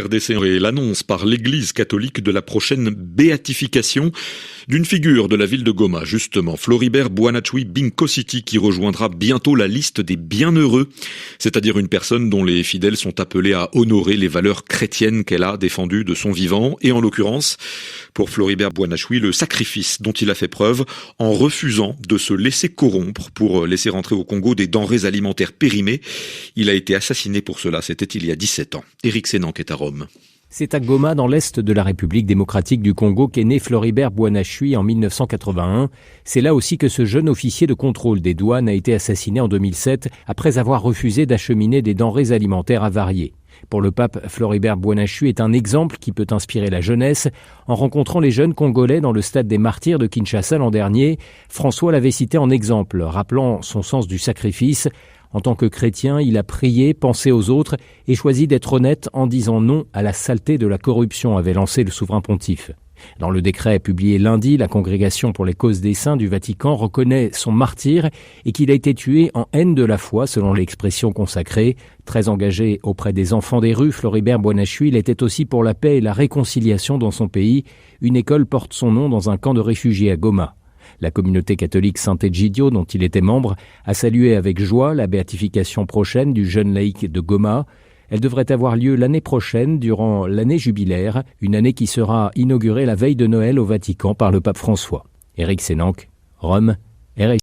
RDC et l'annonce par l'Église catholique de la prochaine béatification d'une figure de la ville de Goma, justement, Floribert Boanachui Binkositi, qui rejoindra bientôt la liste des bienheureux, c'est-à-dire une personne dont les fidèles sont appelés à honorer les valeurs chrétiennes qu'elle a défendues de son vivant, et en l'occurrence, pour Floribert Boanachui, le sacrifice dont il a fait preuve en refusant de se laisser corrompre pour laisser rentrer au Congo des denrées alimentaires périmées. Il a été assassiné pour cela, c'était il y a 17 ans. Éric Sénanque est à Rome. C'est à Goma, dans l'est de la République démocratique du Congo, qu'est né Floribert Boanachui en 1981. C'est là aussi que ce jeune officier de contrôle des douanes a été assassiné en 2007 après avoir refusé d'acheminer des denrées alimentaires avariées. Pour le pape, Floribert Boanachui est un exemple qui peut inspirer la jeunesse. En rencontrant les jeunes Congolais dans le stade des Martyrs de Kinshasa l'an dernier, François l'avait cité en exemple, rappelant son sens du sacrifice. En tant que chrétien, il a prié, pensé aux autres et choisi d'être honnête en disant non à la saleté de la corruption, avait lancé le souverain pontife. Dans le décret publié lundi, la Congrégation pour les causes des saints du Vatican reconnaît son martyre et qu'il a été tué en haine de la foi, selon l'expression consacrée. Très engagé auprès des enfants des rues, Floribert Boanachui l'était aussi pour la paix et la réconciliation dans son pays. Une école porte son nom dans un camp de réfugiés à Goma. La communauté catholique Saint-Egidio, dont il était membre, a salué avec joie la béatification prochaine du jeune laïc de Goma. Elle devrait avoir lieu l'année prochaine, durant l'année jubilaire, une année qui sera inaugurée la veille de Noël au Vatican par le pape François. Éric Sénanque, Rome, RFI.